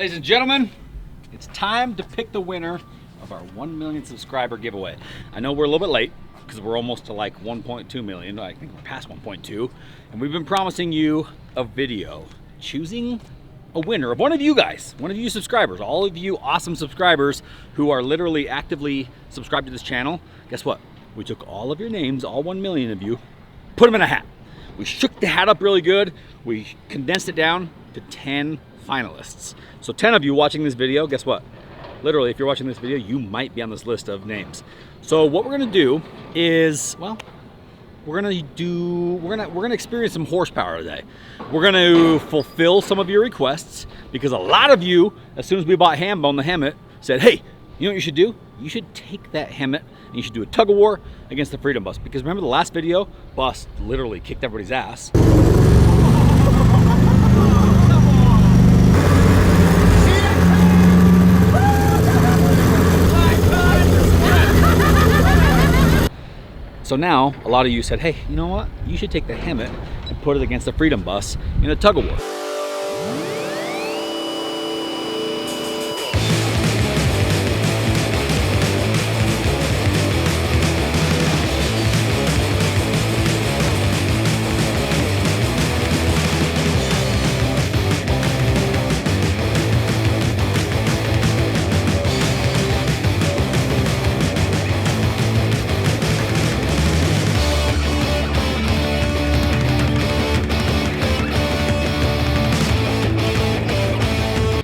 Ladies and gentlemen, it's time to pick the winner of our 1 million subscriber giveaway. I know we're a little bit late because we're almost to like 1.2 million. I think we're past 1.2. And we've been promising you a video choosing a winner of one of you guys, one of you subscribers, all of you awesome subscribers who are literally actively subscribed to this channel. Guess what? We took all of your names, all 1 million of you, put them in a hat. We shook the hat up really good. We condensed it down to 10 finalists. So 10 of you watching this video, guess what? Literally, if you're watching this video, you might be on this list of names. So what we're gonna do is, well, we're gonna experience some horsepower today. We're gonna fulfill some of your requests because a lot of you, as soon as we bought Hambone, the Hemet, said, hey, you know what you should do? You should take that Hemet and you should do a tug of war against the Freedom Bus. Because remember the last video, Bus literally kicked everybody's ass. So now, a lot of you said, hey, you know what? You should take the Hemet and put it against the Freedom Bus in a tug of war.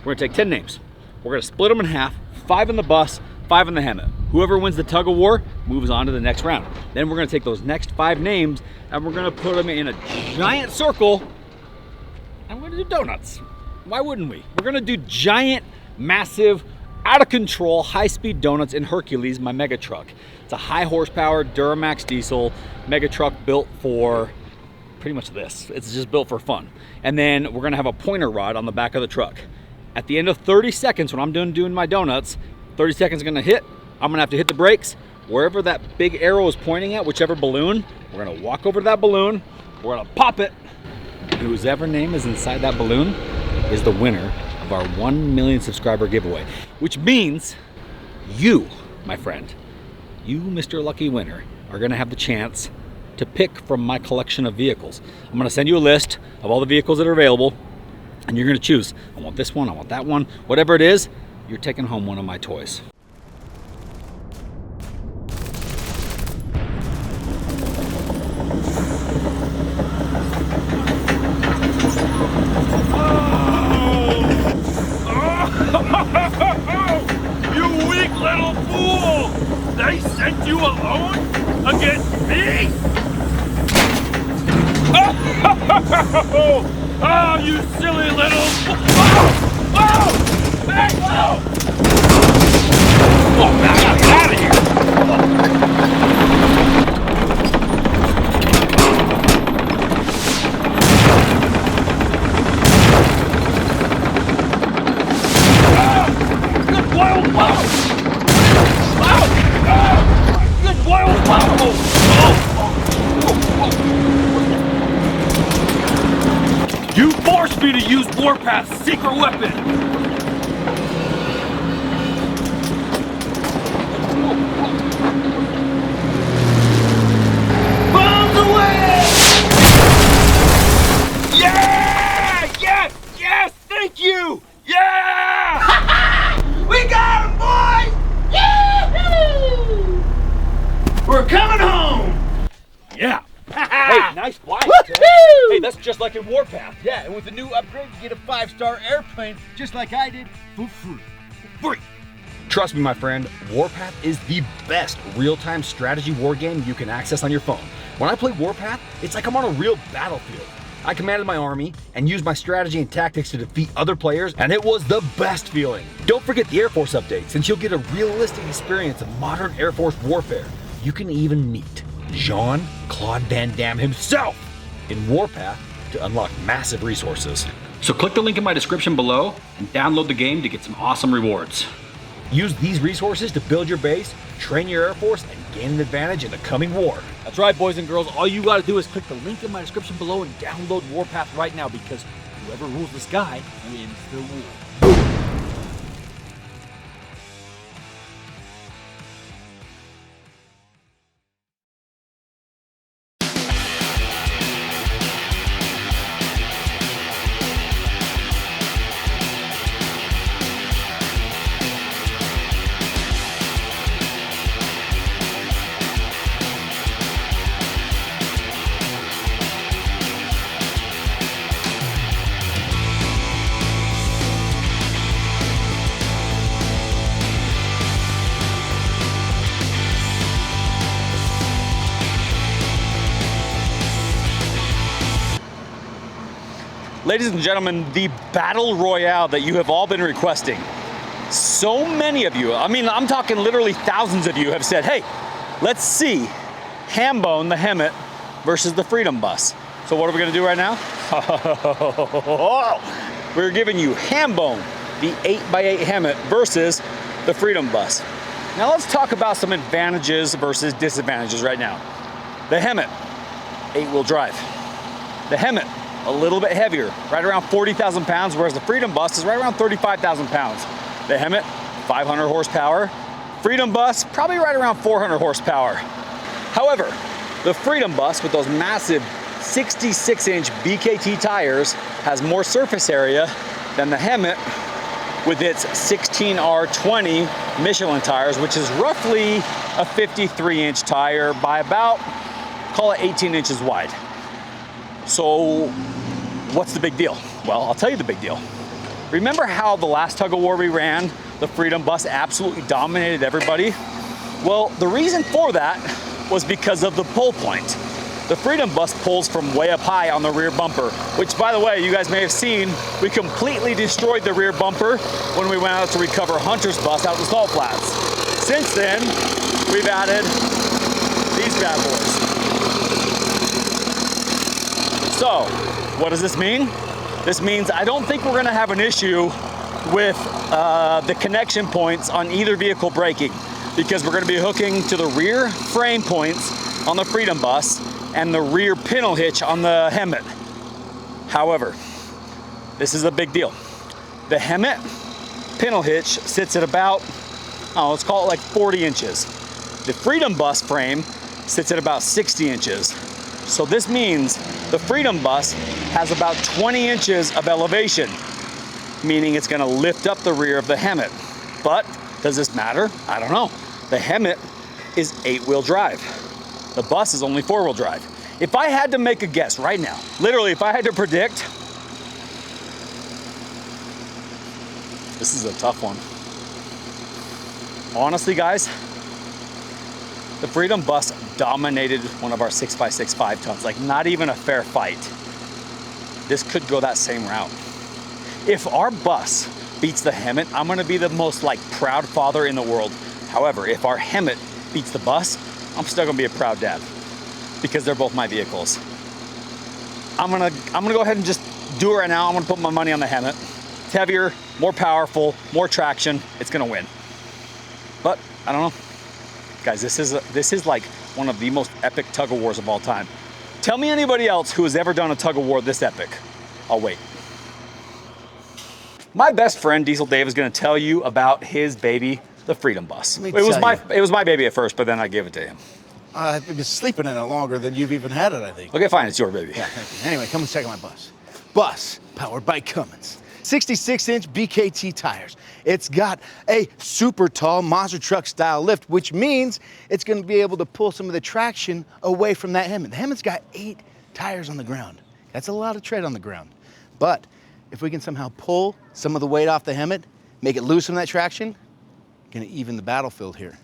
We're gonna take 10 names. We're gonna split them in half, 5 in the bus, 5 in the Hemet. Whoever wins the tug of war moves on to the next round. Then we're gonna take those next 5 names and we're gonna put them in a giant circle and we're gonna do donuts. Why wouldn't we? We're gonna do giant, massive, out of control, high-speed donuts in Hercules, my mega truck. It's a high horsepower Duramax diesel mega truck built for pretty much this. It's just built for fun. And then we're gonna have a pointer rod on the back of the truck. At the end of 30 seconds, when I'm doing my donuts, 30 seconds is gonna hit. I'm gonna have to hit the brakes. Wherever that big arrow is pointing at, whichever balloon, we're gonna walk over to that balloon, we're gonna pop it. Whoever name is inside that balloon is the winner of our 1 million subscriber giveaway. Which means you, my friend, you, Mr. Lucky Winner, are gonna have the chance to pick from my collection of vehicles. I'm gonna send you a list of all the vehicles that are available. And you're gonna choose, I want this one, I want that one. Whatever it is, you're taking home one of my toys. You weak little fool! They sent you alone against me? Oh, you silly little... Oh! Oh! Hey! Oh! Oh, man, I gotta get out of here! Ah! Good wild wow! Wow! Ah! Good wild wow! Oh! You forced me to use Warpath's secret weapon! Bombs away! Yeah! Yes! Yes! Thank you! Yeah! We got him, boys! Yahoo! We're coming home! Yeah! Hey, nice flight. Hey, that's just like in Warpath. Yeah, and with the new upgrade, you get a 5-star airplane, just like I did, for free. Free. Trust me, my friend, Warpath is the best real-time strategy war game you can access on your phone. When I play Warpath, it's like I'm on a real battlefield. I commanded my army and used my strategy and tactics to defeat other players, and it was the best feeling. Don't forget the Air Force update, since you'll get a realistic experience of modern Air Force warfare. You can even meet Jean-Claude Van Damme himself in Warpath to unlock massive resources. So click the link in my description below and download the game to get some awesome rewards. Use these resources to build your base, train your Air Force, and gain an advantage in the coming war. That's right, boys and girls. All you gotta do is click the link in my description below and download Warpath right now, because whoever rules the sky wins the war. Ladies and gentlemen, the battle royale that you have all been requesting. So many of you, I mean, I'm talking literally thousands of you have said, hey, let's see Hambone the Hemet versus the Freedom Bus. So what are we gonna do right now? We're giving you Hambone, the 8x8 Hemet versus the Freedom Bus. Now let's talk about some advantages versus disadvantages right now. The Hemet, 8-wheel drive. The Hemet, a little bit heavier, right around 40,000 pounds, whereas the Freedom Bus is right around 35,000 pounds. The Hemet, 500 horsepower. Freedom Bus, probably right around 400 horsepower. However, the Freedom Bus with those massive 66-inch BKT tires has more surface area than the Hemet with its 16R20 Michelin tires, which is roughly a 53-inch tire by about, call it 18 inches wide. So what's the big deal? Well, I'll tell you the big deal. Remember how the last tug of war we ran, the Freedom Bus absolutely dominated everybody? Well, the reason for that was because of the pull point. The Freedom Bus pulls from way up high on the rear bumper, which, by the way, you guys may have seen, we completely destroyed the rear bumper when we went out to recover Hunter's Bus out in the Salt Flats. Since then, we've added these bad boys. So, what does this mean? This means I don't think we're gonna have an issue with the connection points on either vehicle braking, because we're gonna be hooking to the rear frame points on the Freedom Bus and the rear pintle hitch on the Hemet. However, this is a big deal. The Hemet pintle hitch sits at about, let's call it like 40 inches. The Freedom Bus frame sits at about 60 inches. So this means the Freedom Bus has about 20 inches of elevation, meaning it's gonna lift up the rear of the Hemet. But does this matter? I don't know. The Hemet is 8-wheel drive. The bus is only 4-wheel drive. If I had to make a guess right now, literally if I had to predict, this is a tough one. Honestly, guys, the Freedom Bus dominated one of our 6x6 5-tons, like not even a fair fight. This could go that same route. If our bus beats the Hemet, I'm gonna be the most like proud father in the world. However, if our Hemet beats the bus, I'm still gonna be a proud dad because they're both my vehicles. I'm gonna go ahead and just do it right now. I'm gonna put my money on the Hemet. It's heavier, more powerful, more traction. It's gonna win. But I don't know. Guys, this is like one of the most epic tug of wars of all time. Tell me anybody else who has ever done a tug of war this epic. I'll wait. My best friend Dieseldave is gonna tell you about his baby, the Freedom Bus. It was my baby at first, but then I gave it to him. I've been sleeping in it longer than you've even had it, I think. Okay, fine, it's your baby. Yeah, thank you. Anyway, come and check out my bus. Bus, powered by Cummins. 66-inch BKT tires. It's got a super tall monster truck style lift, which means it's gonna be able to pull some of the traction away from that Hemet. The Hemet's got 8 tires on the ground. That's a lot of tread on the ground. But if we can somehow pull some of the weight off the Hemet, make it loosen that traction, gonna even the battlefield here.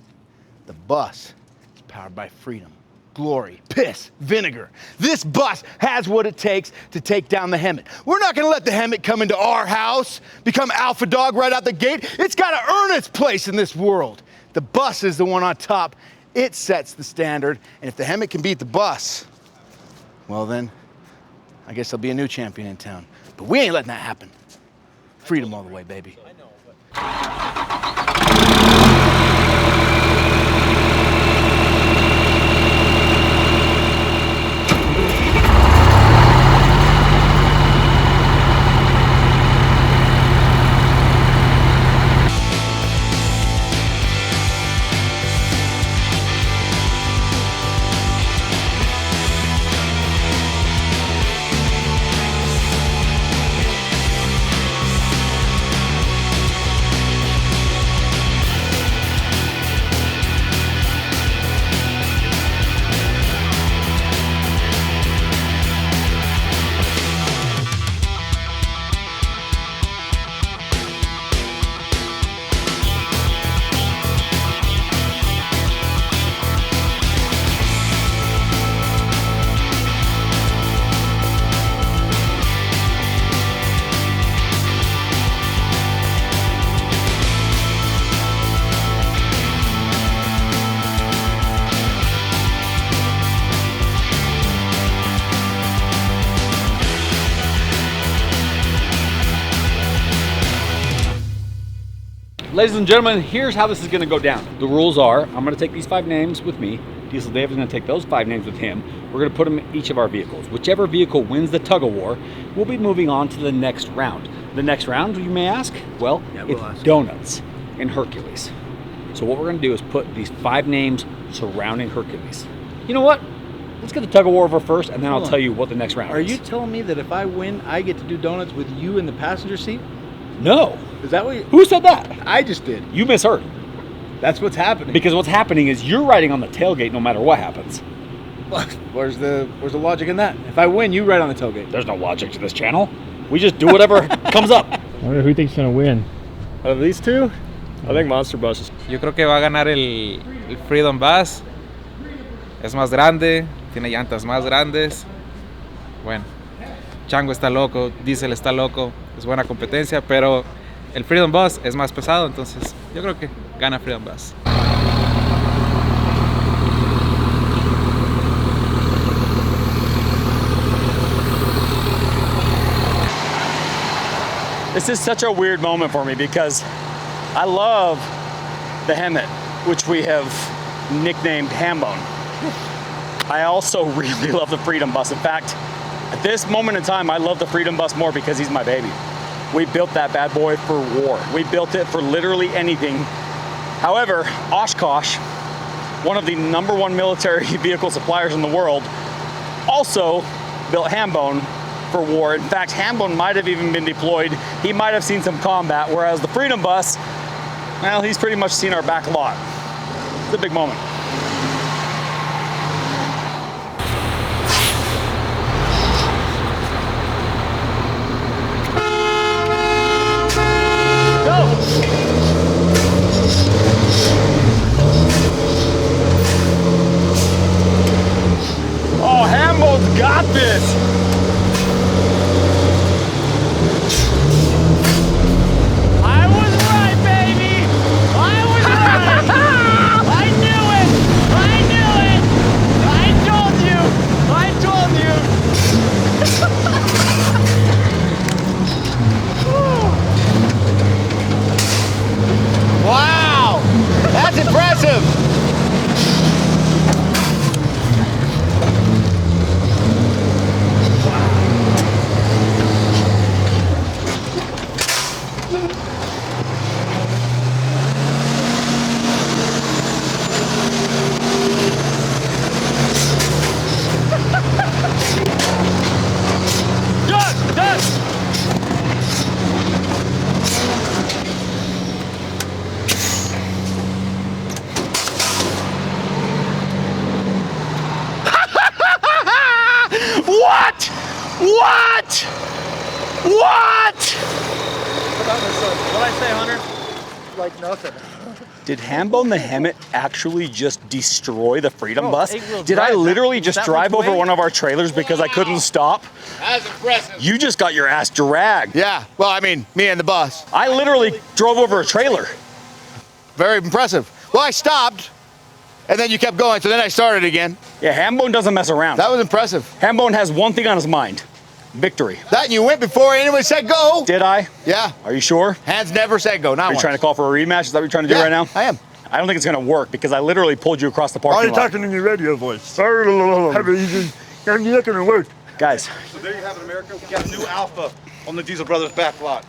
The bus is powered by freedom, glory, piss, vinegar. This bus has what it takes to take down the Hemet. We're not gonna let the Hemet come into our house, become alpha dog right out the gate. It's gotta earn its place in this world. The bus is the one on top. It sets the standard, and if the Hemet can beat the bus, well then, I guess there'll be a new champion in town. But we ain't letting that happen. Freedom all the way, baby. ladies and gentlemen, here's how this is going to go down. The rules are, I'm going to take these 5 names with me. Dieseldave is going to take those 5 names with him. We're going to put them in each of our vehicles. Whichever vehicle wins the tug of war, we'll be moving on to the next round. The next round, you may ask? Well, it's donuts in Hercules. So what we're going to do is put these 5 names surrounding Hercules. You know what? Let's get the tug of war over first, and then I'll tell you what the next round is. Are you telling me that if I win, I get to do donuts with you in the passenger seat? No. Is that what you... Who said that? I just did. You misheard. That's what's happening. Because what's happening is you're riding on the tailgate no matter what happens. Where's the logic in that? If I win, you ride on the tailgate. There's no logic to this channel. We just do whatever comes up. I wonder who you think's gonna win. Out of these two, I think Monster Bus is... Yo creo que va a ganar el Freedom Bus. Es más grande, tiene llantas más grandes. Bueno, Chango está loco, Diesel está loco, es buena competencia, pero el Freedom Bus es más pesado, entonces yo creo que gana Freedom Bus. This is such a weird moment for me because I love the Hemet, which we have nicknamed Hambone. I also really love the Freedom Bus. In fact, at this moment in time, I love the Freedom Bus more because he's my baby. We built that bad boy for war. We built it for literally anything. However, Oshkosh, one of the #1 military vehicle suppliers in the world, also built Hambone for war. In fact, Hambone might have even been deployed. He might have seen some combat, whereas the Freedom Bus, well, he's pretty much seen our back lot. It's a big moment. Oh, Hambo's got this. I was right, baby. I was right. I knew it. I knew it. I told you. I told you. Wow! That's impressive! What? What? What? What'd I say, Hunter? Like nothing. Did Hambone the Hemet actually just destroy the Freedom Bus? eight-wheel Did I drive, literally just that drive much over weight? one of our trailers because I couldn't stop? That's impressive. You just got your ass dragged. Yeah, well, I mean, me and the bus. I literally drove over a trailer. Very impressive. Well, I stopped, and then you kept going, so then I started again. Yeah, Hambone doesn't mess around. That was impressive. Hambone has one thing on his mind. Victory. That and you went before anyone said go. Did I? Yeah. Are you sure? Hands never said go, not Are you once. trying to call for a rematch? Is that what you're trying to do Yeah, right now? I am. I don't think it's gonna work because I literally pulled you across the parking lot. in your radio voice. You're not gonna work. Guys, So there you have it, America. We got a new Alpha on the Diesel Brothers back lot.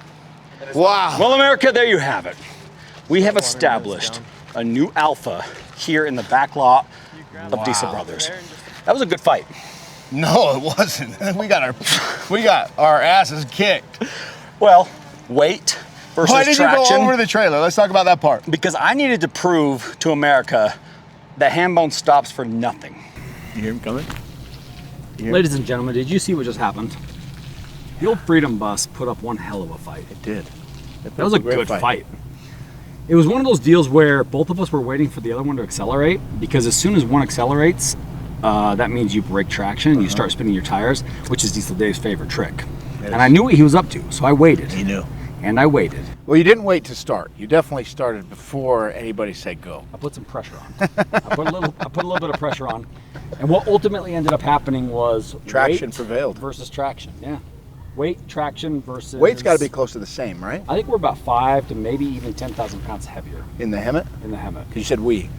Wow. well, America, there you have it. We have established a new alpha here in the back lot of Diesel Brothers. That was a good fight. No, it wasn't. We got our asses kicked. Well, weight versus Why did traction. you go over the trailer? Let's talk about that part. Because I needed to prove to America that Hambone stops for nothing. You hear him coming? Ladies and gentlemen, did you see what just happened? The old Freedom Bus put up one hell of a fight. It did. That was a good fight. It was one of those deals where both of us were waiting for the other one to accelerate, because as soon as one accelerates, that means you break traction and you start spinning your tires, which is Dieseldave's favorite trick. And I knew what he was up to, so I waited. He knew. And I waited. Well, you didn't wait to start. You definitely started before anybody said go. I put some pressure on. I put a little bit of pressure on. And what ultimately ended up happening was Traction weight prevailed. versus traction. Yeah. Weight, traction versus... Weight's got to be close to the same, right? I think we're about 5 to maybe even 10,000 pounds heavier. In the Hemet? In the Hemet. Because you said we.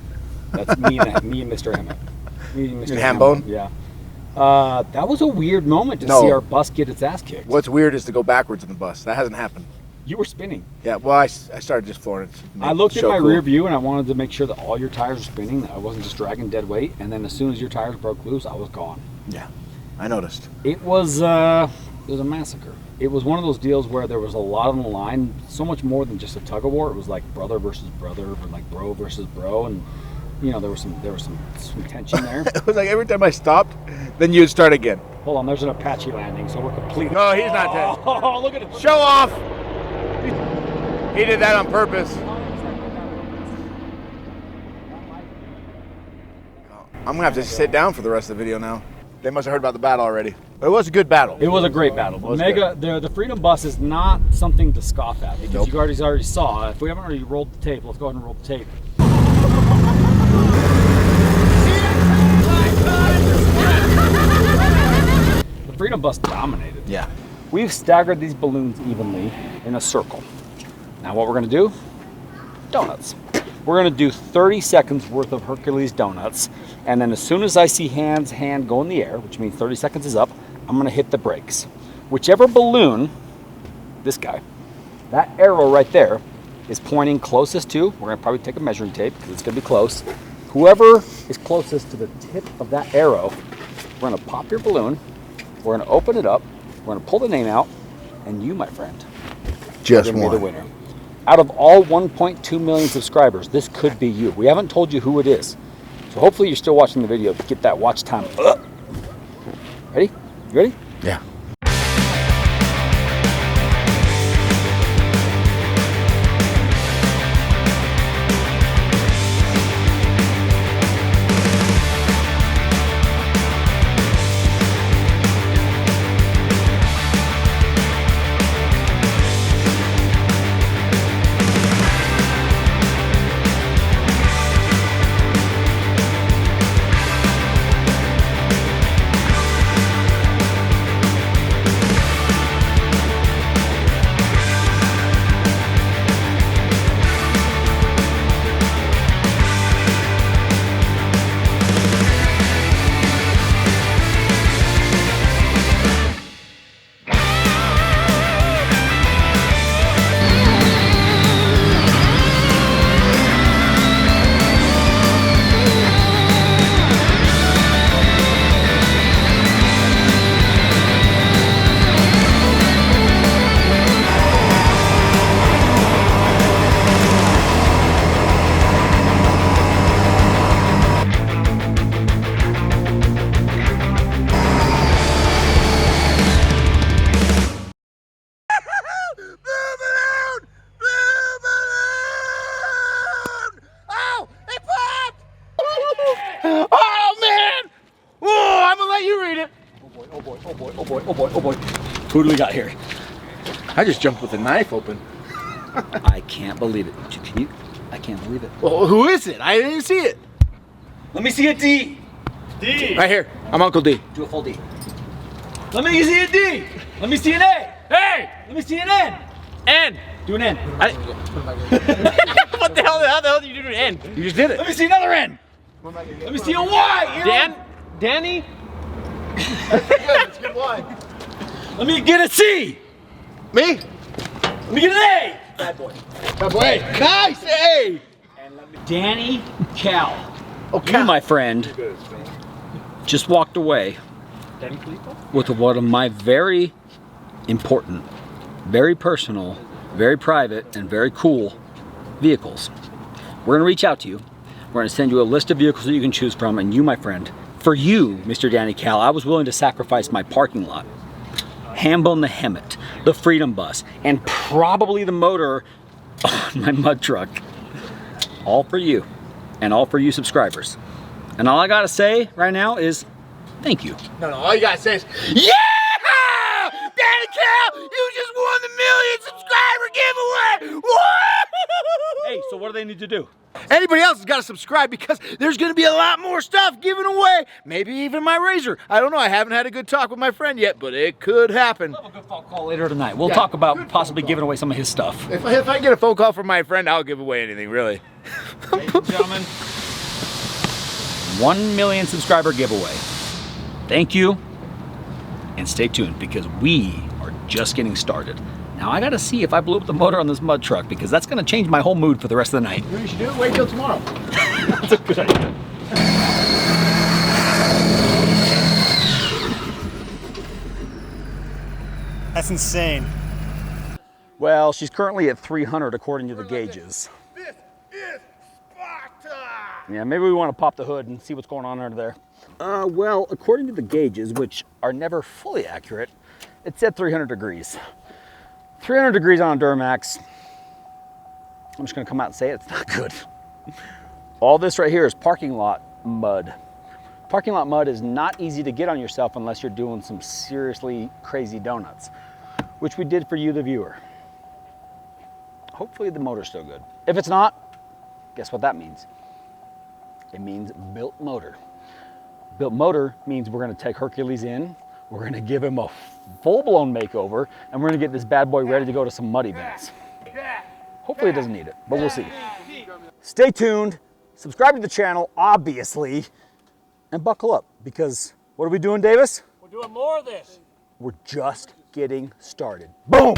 That's me and Mr. Hemet. Me and Mr. Hambone? Yeah. That was a weird moment to see our bus get its ass kicked. What's weird is to go backwards in the bus. That hasn't happened. You were spinning. Yeah, well, I started just flooring it. I looked at my rear view and I wanted to make sure that all your tires were spinning, that I wasn't just dragging dead weight, and then as soon as your tires broke loose, I was gone. Yeah, I noticed. It was a massacre. It was one of those deals where there was a lot on the line, so much more than just a tug of war. It was like brother versus brother, or like bro versus bro, and you know there was some tension there. It was like every time I stopped, then you'd start again. Hold on, there's an Apache landing, so we're completely... No, he's not dead. Oh, look at it. Show off! He did that on purpose. I'm gonna have to sit down for the rest of the video now. They must have heard about the battle already. But it was a good battle. It was a great battle. The Freedom Bus is not something to scoff at, because you already saw. If we haven't already rolled the tape, let's go ahead and roll the tape. The Freedom Bus dominated. Yeah. We've staggered these balloons evenly in a circle. Now what we're gonna do, donuts. We're gonna do 30 seconds worth of Hercules donuts, and then as soon as I see hand go in the air, which means 30 seconds is up, I'm gonna hit the brakes. Whichever balloon, this guy, that arrow right there is pointing closest to, we're gonna probably take a measuring tape because it's gonna be close. Whoever is closest to the tip of that arrow, we're gonna pop your balloon, we're gonna open it up, we're gonna pull the name out, and you, my friend, just are gonna be the winner. Out of all 1.2 million subscribers, this could be you. We haven't told you who it is. So hopefully you're still watching the video to get that watch time up. Ready? You ready? Yeah. Oh boy. Who do we got here? I just jumped with the knife open. I can't believe it. Can you? I can't believe it. Well, who is it? I didn't see it. Let me see a D. D. Right here. I'm Uncle D. Do a full D. Let me see a D. Let me see an A. Hey! Let me see an N. N. Do an N. What the hell? How the hell did you do an N? You just did it. Let me see another N. Let me see a Y. Danny? That's good line. Let me get a C. Me? Let me get an A. Bad boy. Bad boy. Nice. Hey. Danny Cal. Oh, You, my friend, just walked away with one of my very important, very personal, very private, and very cool vehicles. We're gonna reach out to you. We're gonna send you a list of vehicles that you can choose from, and you, my friend, for you, Mr. Danny Cal, I was willing to sacrifice my parking lot, Hambone the Hemet, the Freedom Bus, and probably the motor on my mud truck. All for you, and all for you subscribers. And all I gotta say right now is, thank you. No, all you gotta say is, yeah! Danny Cal, you just won the 1,000,000 subscriber giveaway! Woo! Hey, so what do they need to do? Anybody else has got to subscribe because there's going to be a lot more stuff given away. Maybe even my razor. I don't know. I haven't had a good talk with my friend yet, but it could happen. We'll have a good phone call later tonight. We'll talk about possibly giving away some of his stuff. If I get a phone call from my friend, I'll give away anything, really. Ladies and gentlemen, 1 million subscriber giveaway. Thank you, and stay tuned because we are just getting started. Now I gotta see if I blew up the motor on this mud truck because that's gonna change my whole mood for the rest of the night. You know what you should do? Wait till tomorrow. That's a good idea. That's insane. Well, she's currently at 300 according to the gauges. This is Sparta! Yeah, maybe we want to pop the hood and see what's going on under there. Well, according to the gauges, which are never fully accurate, it said 300 degrees. 300 degrees on a Duramax. I'm just gonna come out and say it's not good. All this right here is parking lot mud. Parking lot mud is not easy to get on yourself unless you're doing some seriously crazy donuts, which we did for you, the viewer. Hopefully the motor's still good. If it's not, guess what that means? It means built motor. Built motor means we're gonna take Hercules in, we're gonna give him a full-blown makeover, and we're gonna get this bad boy ready to go to some mud events. Hopefully it doesn't need it, but we'll see. Stay tuned, subscribe to the channel, obviously, and buckle up, because what are we doing, Davis? We're doing more of this. We're just getting started. Boom!